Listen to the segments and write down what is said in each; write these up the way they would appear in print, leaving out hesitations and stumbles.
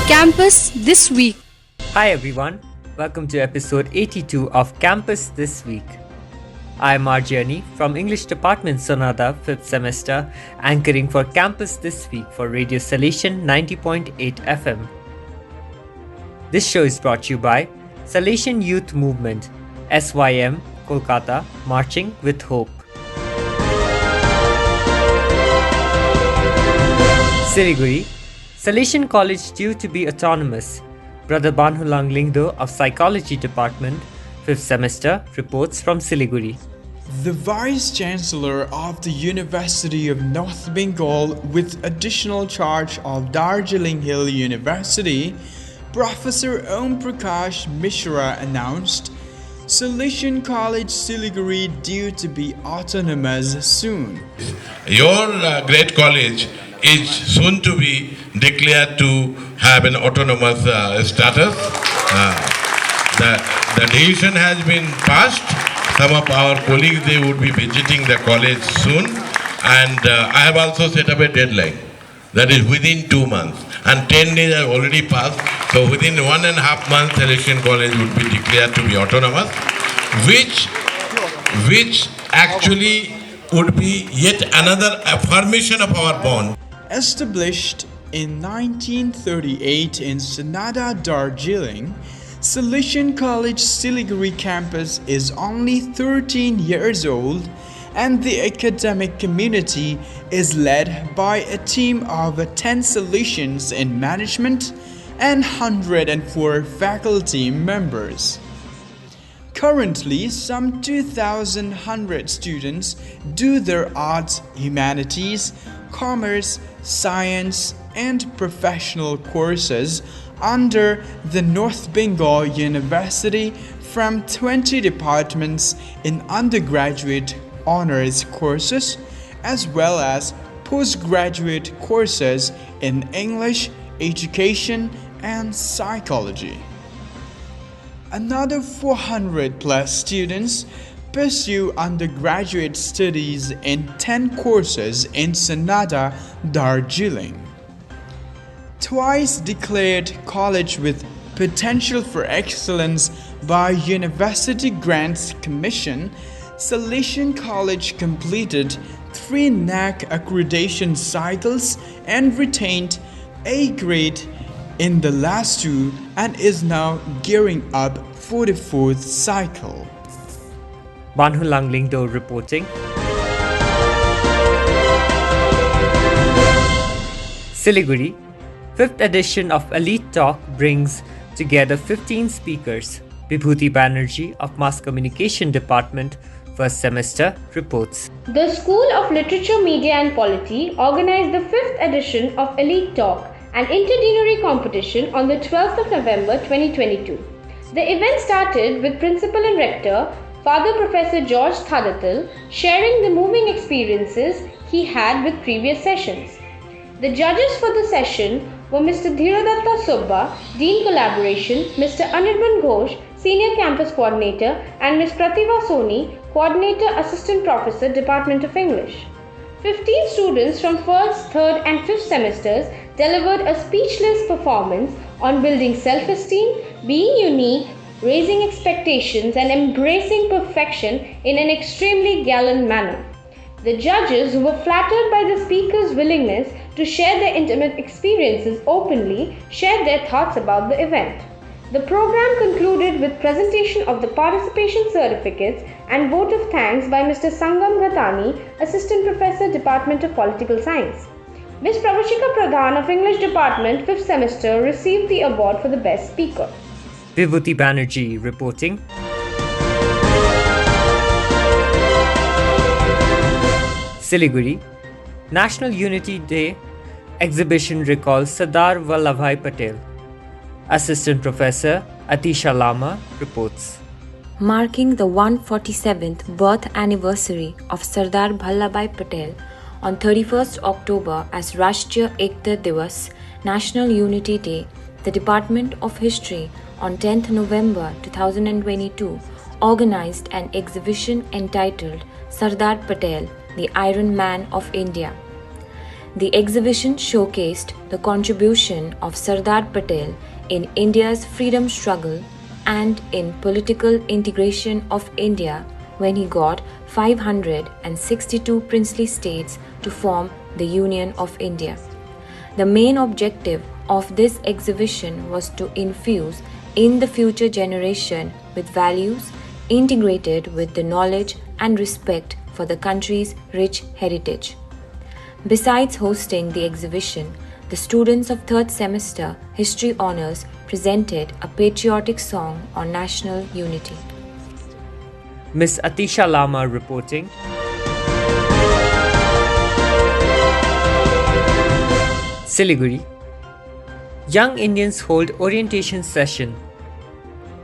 Campus This Week. Hi everyone, welcome to episode 82 of Campus This Week. I am Marjani from English Department Sonada 5th semester, anchoring for Campus This Week for Radio Salesian 90.8 FM. This show is brought to you by Salesian Youth Movement, SYM, Kolkata, Marching with Hope. Siliguri, Salesian College due to be autonomous. Brother Banhunlang Lyngdoh of Psychology Department, 5th semester, reports from Siliguri. The Vice Chancellor of the University of North Bengal with additional charge of Darjeeling Hill University, Professor Om Prakash Mishra announced Salesian College Siliguri due to be autonomous soon. Your great college is soon to be declared to have an autonomous status. The decision has been passed. Some of our colleagues, they would be visiting the college soon, and I have also set up a deadline. That is within 2 months, and 10 days have already passed. So within 1.5 months, Salesian College would be declared to be autonomous, which actually would be yet another affirmation of our bond. Established in 1938 in Sonada, Darjeeling, Salesian College Siliguri campus is only 13 years old, and the academic community is led by a team of 10 Salesians in management and 104 faculty members. Currently, some 2,100 students do their arts, humanities, commerce, science, and professional courses under the North Bengal University from 20 departments in undergraduate honors courses as well as postgraduate courses in English, education, and psychology. Another 400 plus students pursue undergraduate studies in 10 courses in Sonada, Darjeeling. Twice declared college with potential for excellence by University Grants Commission, Salesian College completed 3 NAC accreditation cycles and retained A grade in the last 2 and is now gearing up for the 4th cycle. Banhunlang Lyngdoh reporting. Siliguri, 5th edition of Elite Talk brings together 15 speakers. Vibhuthi Banerjee of Mass Communication Department, 1st semester, reports. The School of Literature, Media and Polity organized the 5th edition of Elite Talk, an interdisciplinary competition on the 12th of November 2022. The event started with Principal and Rector Father Professor George Thadatal sharing the moving experiences he had with previous sessions. The judges for the session were Mr. Dhiradatta Subba, Dean Collaboration, Mr. Anirban Ghosh, Senior Campus Coordinator, and Ms. Pratibha Soni, Coordinator Assistant Professor, Department of English. 15 students from 1st, 3rd and 5th semesters delivered a speechless performance on building self-esteem, being unique, raising expectations and embracing perfection in an extremely gallant manner. The judges, who were flattered by the speakers' willingness to share their intimate experiences openly, shared their thoughts about the event. The program concluded with presentation of the participation certificates and vote of thanks by Mr. Sangam Ghatani, Assistant Professor, Department of Political Science. Ms. Pravashika Pradhan of English Department, 5th semester, received the award for the best speaker. Vibhuthi Banerjee reporting. Siliguri, National Unity Day exhibition recalls Sardar Vallabhai Patel. Assistant Professor Atisha Lama reports. Marking the 147th birth anniversary of Sardar Vallabhai Patel on 31st October as Rashtriya Ekta Divas, National Unity Day, the Department of History on 10th November 2022 organized an exhibition entitled Sardar Patel, the Iron Man of India. The exhibition showcased the contribution of Sardar Patel in India's freedom struggle and in political integration of India when he got 562 princely states to form the Union of India. The main objective of this exhibition was to infuse in the future generation with values integrated with the knowledge and respect for the country's rich heritage. Besides hosting the exhibition, the students of 3rd semester History Honours presented a patriotic song on national unity. Miss Atisha Lama reporting. Siliguri. Young Indians hold orientation session.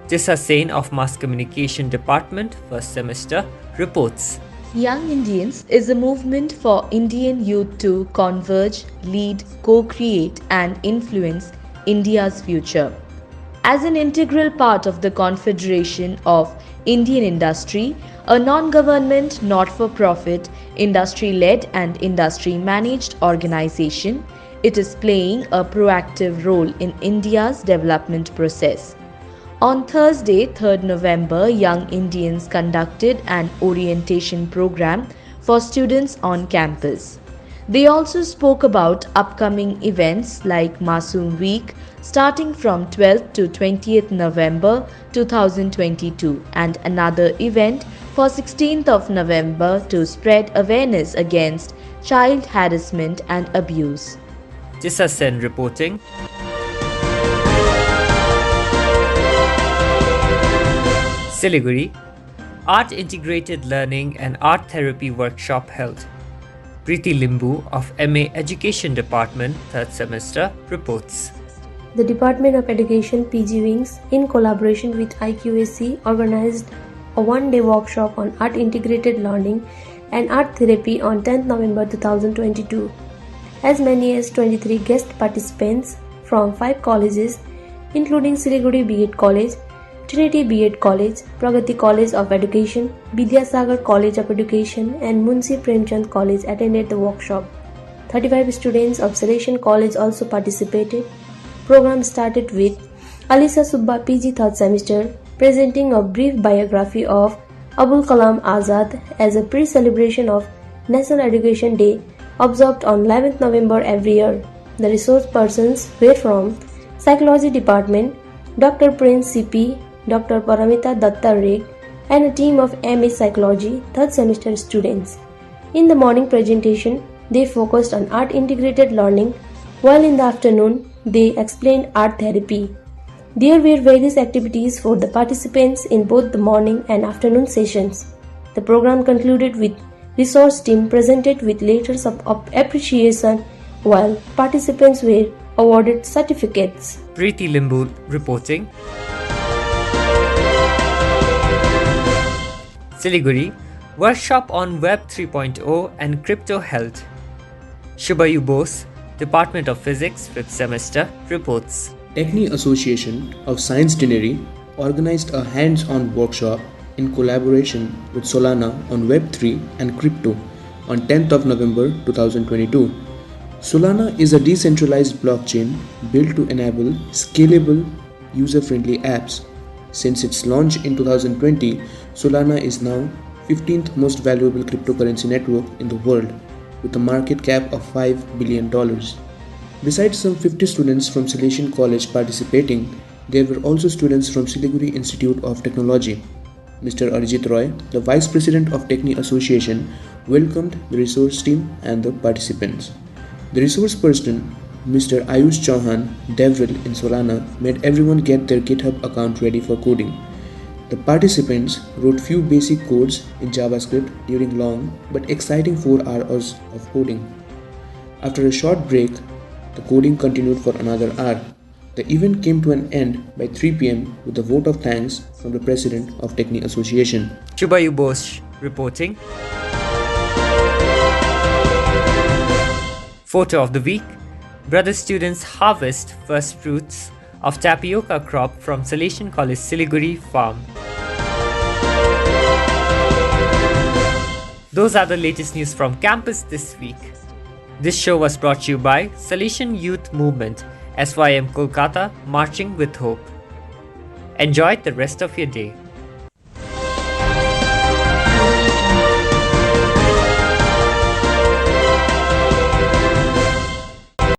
Tissa of Mass Communication Department, 1st semester, reports. Young Indians is a movement for Indian youth to converge, lead, co-create and influence India's future. As an integral part of the Confederation of Indian Industry, a non-government, not-for-profit, industry-led and industry-managed organization, it is playing a proactive role in India's development process. On Thursday, 3rd November, Young Indians conducted an orientation program for students on campus. They also spoke about upcoming events like Masoom Week starting from 12th to 20th November 2022 and another event for 16th of November to spread awareness against child harassment and abuse. Tissa reporting. Siliguri. Art Integrated Learning and Art Therapy Workshop held. Preeti Limboo of MA Education Department, 3rd semester, reports. The Department of Education PG Wings, in collaboration with IQAC, organized a one-day workshop on art integrated learning and art therapy on 10th November 2022. As many as 23 guest participants from 5 colleges, including Siliguri B.Ed College, Trinity B.Ed College, Pragati College of Education, Vidyasagar College of Education and Munshi Premchand College attended the workshop. 35 students of Salesian College also participated. Program started with Alisa Subba PG 3rd semester presenting a brief biography of Abul Kalam Azad as a pre-celebration of National Education Day observed on 11th November every year. The resource persons were from Psychology Department, Dr. Prince CP, Dr. Paramita Datta Reg, and a team of MA Psychology 3rd semester students. In the morning presentation, they focused on art integrated learning, while in the afternoon, they explained art therapy. There were various activities for the participants in both the morning and afternoon sessions. The program concluded with resource team presented with letters of appreciation, while participants were awarded certificates. Preeti Limboo reporting. Siliguri. Workshop on Web 3.0 and Crypto held. Subhayu Bose, Department of Physics, 5th semester, reports. Techni Association of Science Dinnery organized a hands-on workshop in collaboration with Solana on Web3 and crypto on 10th of November 2022. Solana is a decentralized blockchain built to enable scalable, user-friendly apps. Since its launch in 2020, Solana is now 15th most valuable cryptocurrency network in the world with a market cap of $5 billion. Besides some 50 students from Salesian College participating, there were also students from Siliguri Institute of Technology. Mr. Arjit Roy, the Vice President of Techni Association, welcomed the resource team and the participants. The resource person, Mr. Ayush Chauhan, Devril in Solana, made everyone get their GitHub account ready for coding. The participants wrote few basic codes in JavaScript during long but exciting 4 hours of coding. After a short break, the coding continued for another hour. The event came to an end by 3 p.m. with a vote of thanks from the President of Techni Association. Subhayu Bose reporting. Photo of the week. Brother students harvest first fruits of tapioca crop from Salesian College Siliguri farm. Those are the latest news from campus this week. This show was brought to you by Salesian Youth Movement, SYM Kolkata, Marching with Hope. Enjoy the rest of your day.